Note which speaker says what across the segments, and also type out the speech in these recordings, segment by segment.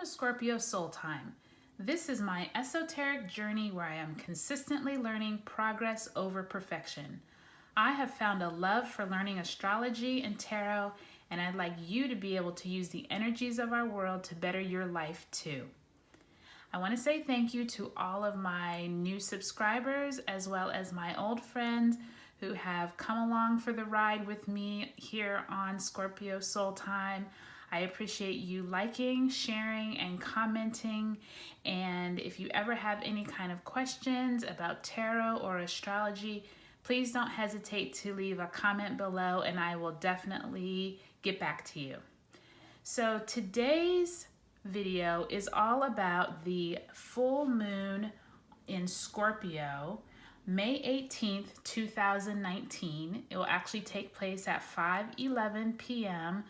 Speaker 1: to Scorpio Soul Time. This is my esoteric journey where I am consistently learning progress over perfection. I have found a love for learning astrology and tarot, and I'd like you to be able to use the energies of our world to better your life too. I want to say thank you to all of my new subscribers as well as my old friends who have come along for the ride with me here on Scorpio Soul Time. I appreciate you liking, sharing, and commenting. And if you ever have any kind of questions about tarot or astrology, please don't hesitate to leave a comment below and I will definitely get back to you. So today's video is all about the full moon in Scorpio, May 18th, 2019. It will actually take place at 5:11 p.m.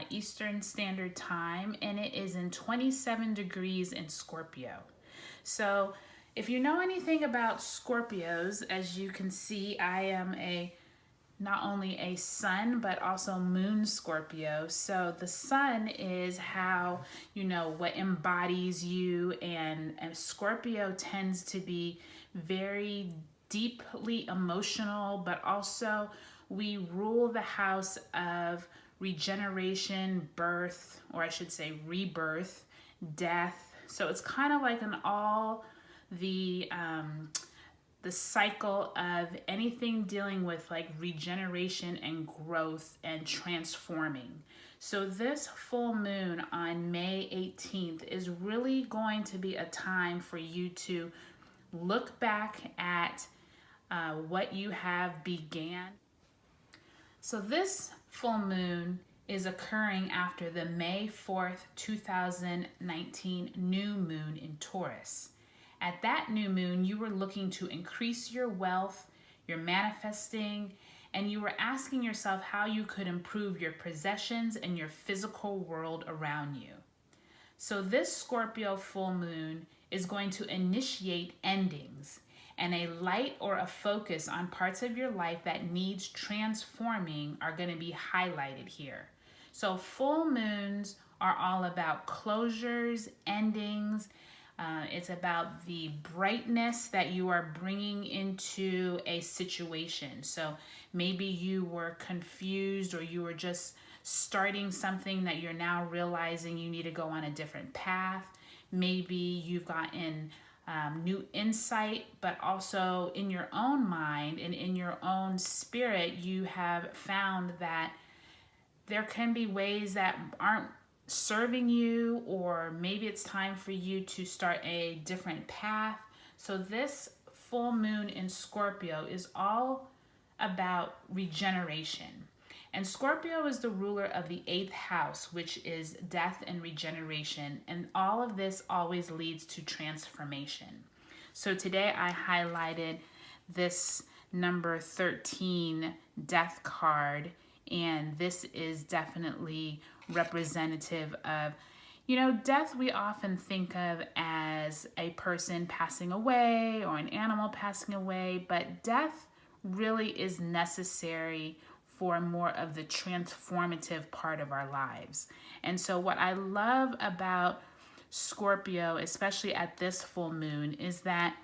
Speaker 1: Eastern Standard Time, and it is in 27 degrees in Scorpio. So if you know anything about Scorpios, as you can see, I am not only a sun, but also moon Scorpio. So the sun is how, what embodies you, and Scorpio tends to be very deeply emotional, but also we rule the house of regeneration, birth, or I should say rebirth, death. So it's kind of like the cycle of anything dealing with like regeneration and growth and transforming. So this full moon on May 18th is really going to be a time for you to look back at what you have began. So this full moon is occurring after the May 4th, 2019 new moon in Taurus. At that new moon, you were looking to increase your wealth, you're manifesting, and you were asking yourself how you could improve your possessions and your physical world around you. So this Scorpio full moon is going to initiate endings, and a light or a focus on parts of your life that needs transforming are going to be highlighted here. So full moons are all about closures, endings. It's about the brightness that you are bringing into a situation. So maybe you were confused, or you were just starting something that you're now realizing you need to go on a different path. Maybe you've gotten new insight, but also in your own mind and in your own spirit, you have found that there can be ways that aren't serving you, or maybe it's time for you to start a different path. So this full moon in Scorpio is all about regeneration. And Scorpio is the ruler of the 8th house, which is death and regeneration. And all of this always leads to transformation. So today I highlighted this number 13 death card. And this is definitely representative of, death we often think of as a person passing away or an animal passing away, but death really is necessary for more of the transformative part of our lives. And so what I love about Scorpio, especially at this full moon, is that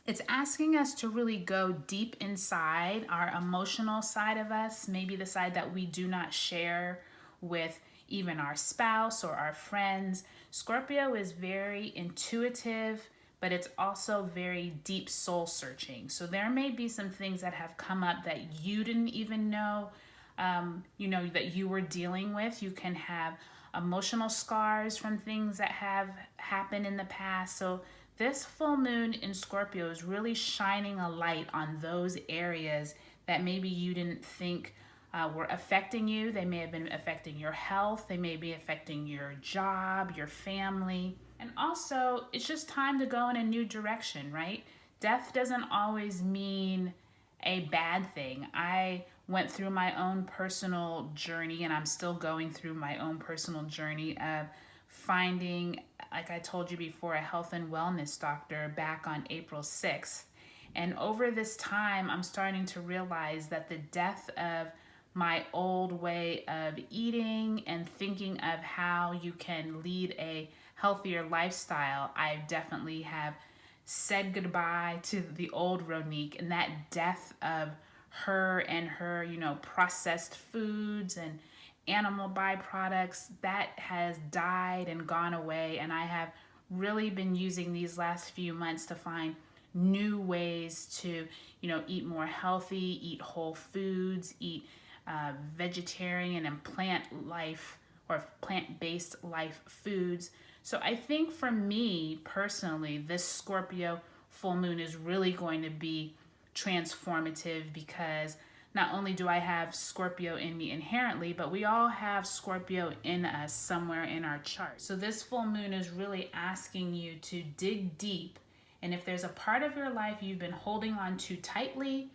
Speaker 1: it's asking us to really go deep inside our emotional side of us, maybe the side that we do not share with even our spouse or our friends. Scorpio is very intuitive, but it's also very deep soul searching. So there may be some things that have come up that you didn't even know, that you were dealing with. You can have emotional scars from things that have happened in the past. So this full moon in Scorpio is really shining a light on those areas that maybe you didn't think were affecting you. They may have been affecting your health. They may be affecting your job, your family. And also, it's just time to go in a new direction, right? Death doesn't always mean a bad thing. I went through my own personal journey, and I'm still going through my own personal journey of finding, like I told you before, a health and wellness doctor back on April 6th. And over this time, I'm starting to realize that the death of my old way of eating and thinking of how you can lead a healthier lifestyle, I definitely have said goodbye to the old Ronique, and that death of her and her, processed foods and animal byproducts, that has died and gone away. And I have really been using these last few months to find new ways to, eat more healthy, eat whole foods, eat vegetarian and plant-based life foods. So I think for me personally, this Scorpio full moon is really going to be transformative, because not only do I have Scorpio in me inherently, but we all have Scorpio in us somewhere in our chart. So this full moon is really asking you to dig deep. And if there's a part of your life you've been holding on to tightly,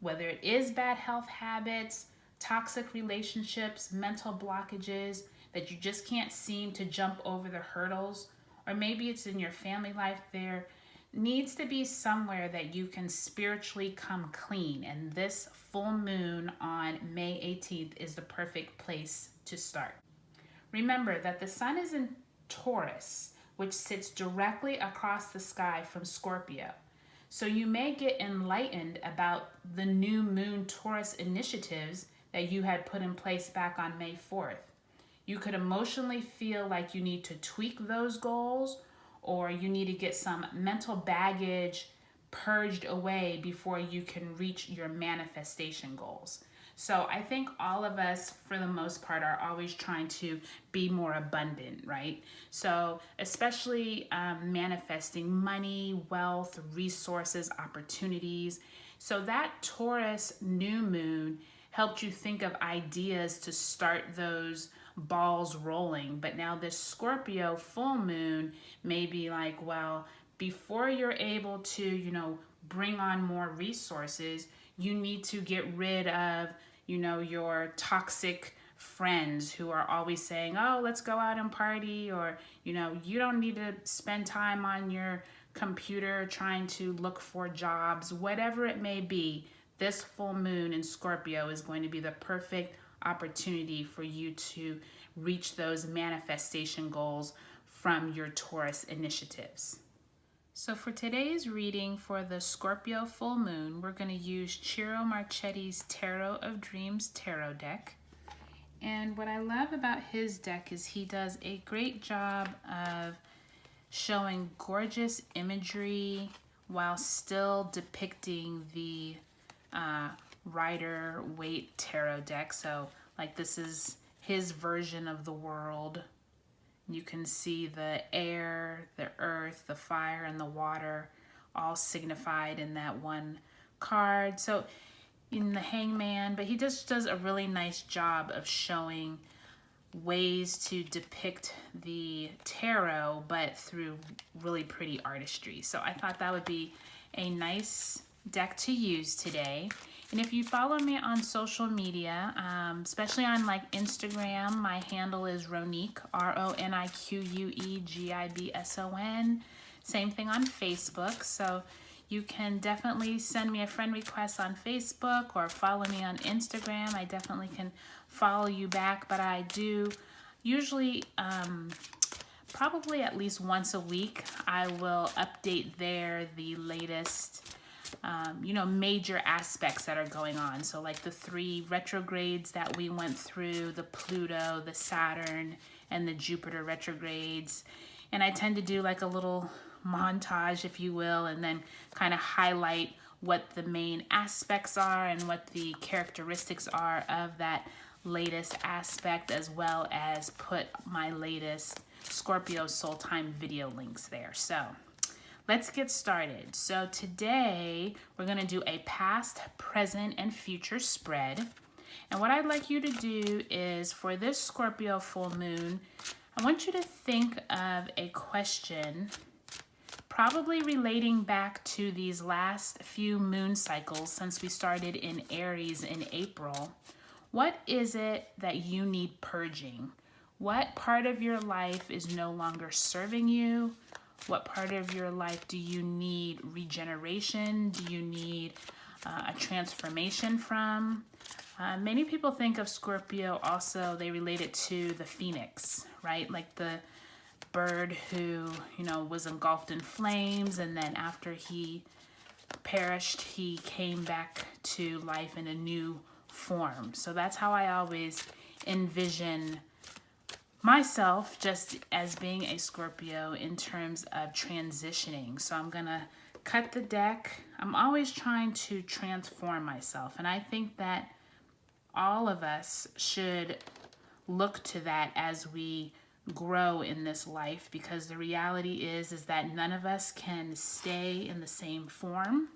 Speaker 1: whether it is bad health habits, toxic relationships, mental blockages that you just can't seem to jump over the hurdles, or maybe it's in your family life, there needs to be somewhere that you can spiritually come clean. And this full moon on May 18th is the perfect place to start. Remember that the sun is in Taurus, which sits directly across the sky from Scorpio. So you may get enlightened about the new moon Taurus initiatives that you had put in place back on May 4th. You could emotionally feel like you need to tweak those goals, or you need to get some mental baggage purged away before you can reach your manifestation goals. So I think all of us, for the most part, are always trying to be more abundant, right? So especially manifesting money, wealth, resources, opportunities. So that Taurus new moon helped you think of ideas to start those balls rolling. But now this Scorpio full moon may be like, well, before you're able to, bring on more resources, you need to get rid of, your toxic friends who are always saying, oh, let's go out and party, or, you don't need to spend time on your computer trying to look for jobs, whatever it may be. This full moon in Scorpio is going to be the perfect opportunity for you to reach those manifestation goals from your Taurus initiatives. So for today's reading for the Scorpio full moon, we're going to use Ciro Marchetti's Tarot of Dreams tarot deck. And what I love about his deck is he does a great job of showing gorgeous imagery while still depicting the Rider-Waite tarot deck. So like this is his version of the world. You can see the air, the earth, the fire, and the water all signified in that one card. So in the Hangman, but he just does a really nice job of showing ways to depict the tarot, but through really pretty artistry. So I thought that would be a nice deck to use today. And if you follow me on social media, especially on like Instagram, my handle is Ronique, RONIQUEGIBSON. Same thing on Facebook. So you can definitely send me a friend request on Facebook or follow me on Instagram. I definitely can follow you back, but I do usually probably at least once a week, I will update there the latest major aspects that are going on. So like the 3 retrogrades that we went through, the Pluto, the Saturn, and the Jupiter retrogrades. And I tend to do like a little montage, if you will, and then kind of highlight what the main aspects are and what the characteristics are of that latest aspect, as well as put my latest Scorpio Soul Time video links there. So let's get started. So today we're going to do a past, present, and future spread. And what I'd like you to do is, for this Scorpio full moon, I want you to think of a question probably relating back to these last few moon cycles since we started in Aries in April. What is it that you need purging? What part of your life is no longer serving you? What part of your life do you need regeneration? Do you need a transformation from? Many people think of Scorpio also, they relate it to the phoenix, right? Like the bird who, you know, was engulfed in flames, and then after he perished, he came back to life in a new form. So that's how I always envision myself, just as being a Scorpio in terms of transitioning. So I'm gonna cut the deck. I'm always trying to transform myself, and I think that all of us should look to that as we grow in this life, because the reality is that none of us can stay in the same form.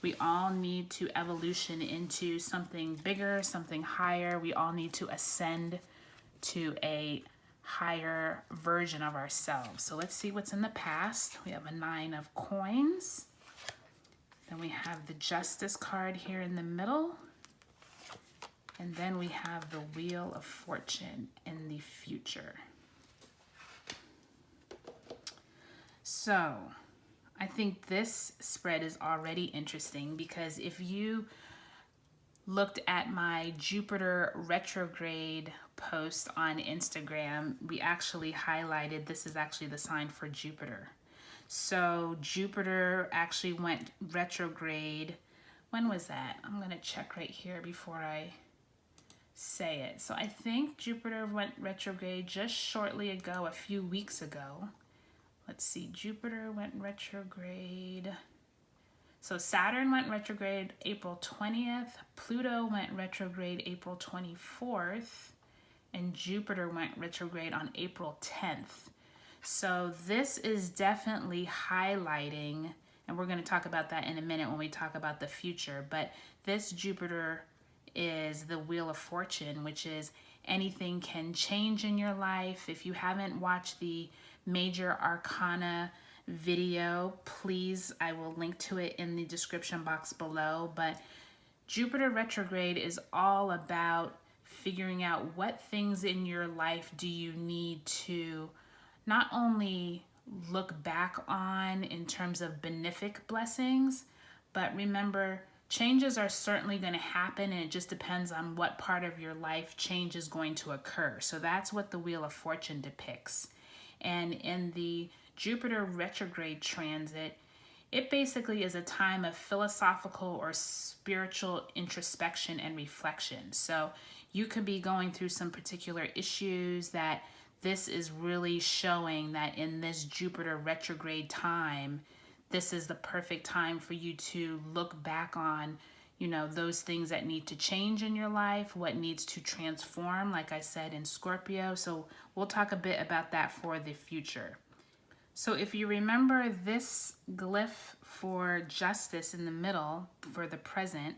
Speaker 1: We all need to evolution into something bigger, something higher. We all need to ascend to a higher version of ourselves. So let's see what's in the past. We have a 9 of coins. Then we have the Justice card here in the middle. And then we have the Wheel of Fortune in the future. So I think this spread is already interesting, because if you looked at my Jupiter retrograde post on Instagram, we actually highlighted, this is actually the sign for Jupiter. So Jupiter actually went retrograde. When was that? I'm going to check right here before I say it. So I think Jupiter went retrograde just shortly ago, a few weeks ago. Let's see, Jupiter went retrograde. So Saturn went retrograde April 20th, Pluto went retrograde April 24th, and Jupiter went retrograde on April 10th. So this is definitely highlighting, and we're going to talk about that in a minute when we talk about the future, but this Jupiter is the Wheel of Fortune, which is anything can change in your life. If you haven't watched the Major Arcana video, please, I will link to it in the description box below. But Jupiter retrograde is all about figuring out what things in your life do you need to not only look back on in terms of benefic blessings, but remember, changes are certainly going to happen, and it just depends on what part of your life change is going to occur. So that's what the Wheel of Fortune depicts. And in the Jupiter retrograde transit, it basically is a time of philosophical or spiritual introspection and reflection. So you could be going through some particular issues that this is really showing that in this Jupiter retrograde time, this is the perfect time for you to look back on, you know, those things that need to change in your life, what needs to transform, like I said, in Scorpio. So we'll talk a bit about that for the future. So if you remember this glyph for justice in the middle for the present,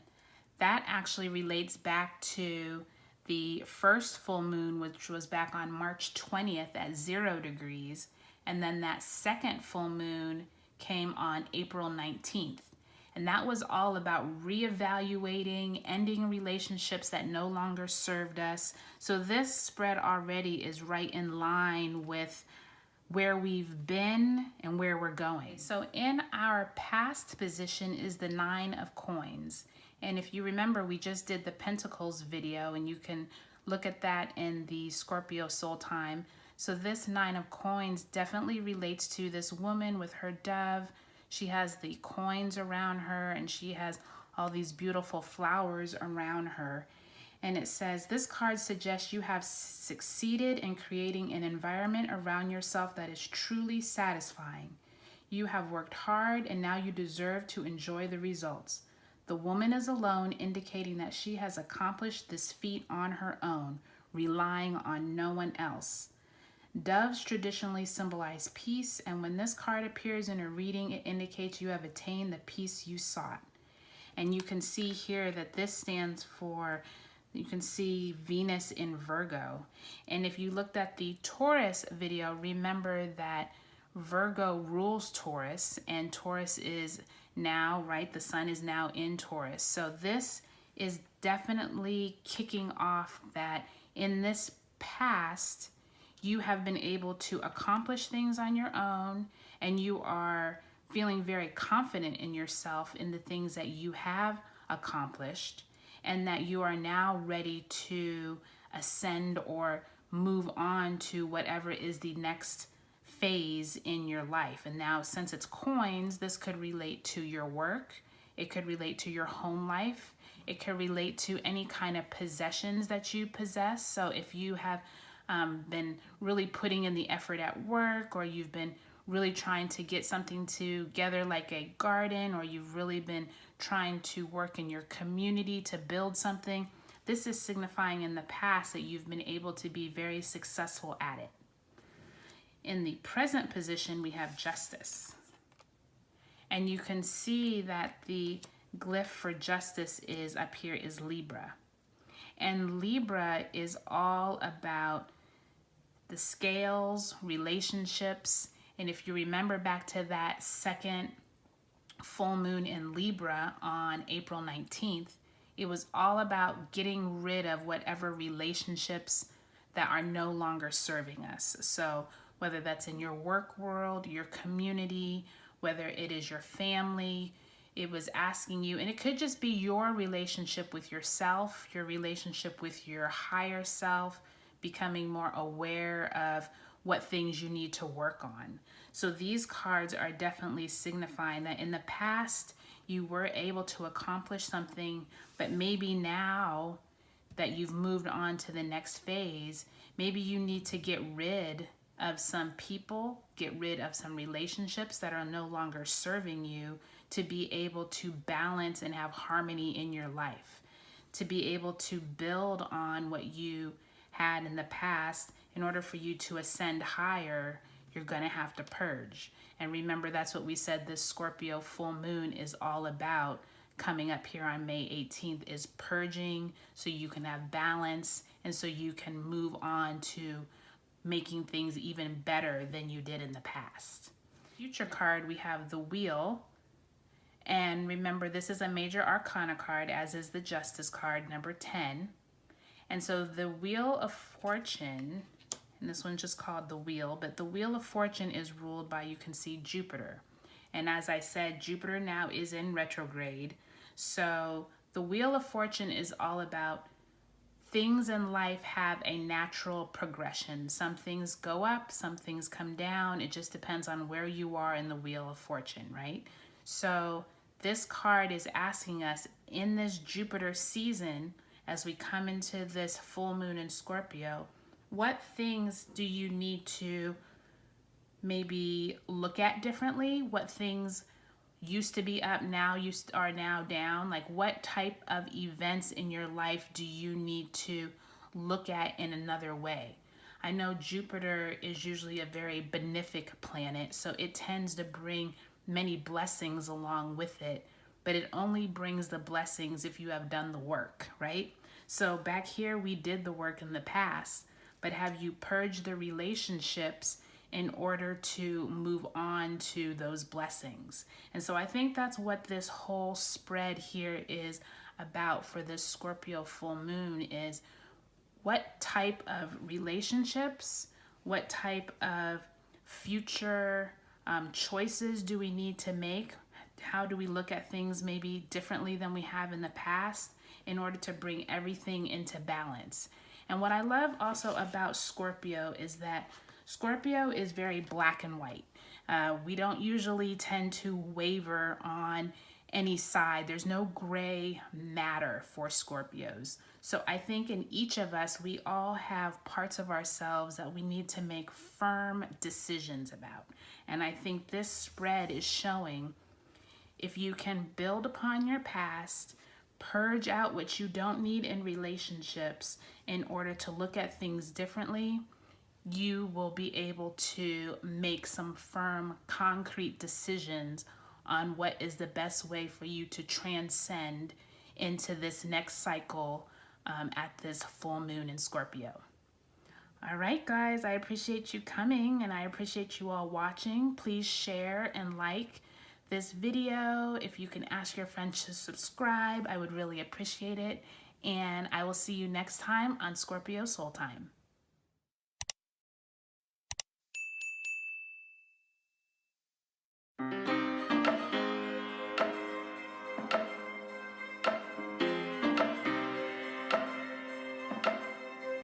Speaker 1: that actually relates back to the first full moon, which was back on March 20th at 0 degrees. And then that second full moon came on April 19th. And that was all about reevaluating, ending relationships that no longer served us. So this spread already is right in line with where we've been and where we're going. So in our past position is the 9 of coins. And if you remember, we just did the Pentacles video, and you can look at that in the Scorpio Soul Time. So this 9 of coins definitely relates to this woman with her dove. She has the coins around her, and she has all these beautiful flowers around her. And it says, this card suggests you have succeeded in creating an environment around yourself that is truly satisfying. You have worked hard, and now you deserve to enjoy the results. The woman is alone, indicating that she has accomplished this feat on her own, relying on no one else. Doves traditionally symbolize peace, and when this card appears in a reading, it indicates you have attained the peace you sought. And you can see here that this stands for, you can see Venus in Virgo. And if you looked at the Taurus video, remember that Virgo rules Taurus, and Taurus is now, right, the sun is now in Taurus. So this is definitely kicking off that in this past, you have been able to accomplish things on your own, and you are feeling very confident in yourself in the things that you have accomplished. and that you are now ready to ascend or move on to whatever is the next phase in your life. And now, since it's coins, this could relate to your work, it could relate to your home life, it could relate to any kind of possessions that you possess. So if you have been really putting in the effort at work, or you've been really trying to get something together like a garden, or you've really been trying to work in your community to build something, this is signifying in the past that you've been able to be very successful at it. In the present position, we have justice. And you can see that the glyph for justice is up here is Libra. And Libra is all about the scales, relationships. And if you remember back to that second full moon in Libra on April 19th, it was all about getting rid of whatever relationships that are no longer serving us. So whether that's in your work world, your community, whether it is your family, it was asking you, and it could just be your relationship with yourself, your relationship with your higher self, becoming more aware of what things you need to work on. So these cards are definitely signifying that in the past, you were able to accomplish something, but maybe now that you've moved on to the next phase, maybe you need to get rid of some people, get rid of some relationships that are no longer serving you, to be able to balance and have harmony in your life, to be able to build on what you had in the past. In order for you to ascend higher, you're going to have to purge. And remember, that's what we said this Scorpio full moon is all about. Coming up here on May 18th is purging, so you can have balance and so you can move on to making things even better than you did in the past. Future card, we have the Wheel. And remember, this is a major arcana card, as is the Justice card, number 10. And so the Wheel of Fortune, and this one's just called the Wheel, but the Wheel of Fortune is ruled by, you can see, Jupiter. And as I said, Jupiter now is in retrograde. So the Wheel of Fortune is all about things in life have a natural progression. Some things go up, some things come down. It just depends on where you are in the Wheel of Fortune, right? So this card is asking us in this Jupiter season, as we come into this full moon in Scorpio, what things do you need to maybe look at differently? What things used to be up now are now down? Like, what type of events in your life do you need to look at in another way? I know Jupiter is usually a very benefic planet, so it tends to bring many blessings along with it, but it only brings the blessings if you have done the work, right? So back here, we did the work in the past, but have you purged the relationships in order to move on to those blessings? And so I think that's what this whole spread here is about for this Scorpio full moon, is what type of relationships, what type of future choices do we need to make? How do we look at things maybe differently than we have in the past in order to bring everything into balance? And what I love also about Scorpio is that Scorpio is very black and white. We don't usually tend to waver on any side. There's no gray matter for Scorpios. So I think in each of us, we all have parts of ourselves that we need to make firm decisions about. And I think this spread is showing, if you can build upon your past, purge out what you don't need in relationships in order to look at things differently, you will be able to make some firm, concrete decisions on what is the best way for you to transcend into this next cycle at this full moon in Scorpio. All right, guys, I appreciate you coming and I appreciate you all watching. Please share and like this video. If you can ask your friends to subscribe, I would really appreciate it. And I will see you next time on Scorpio Soul Time.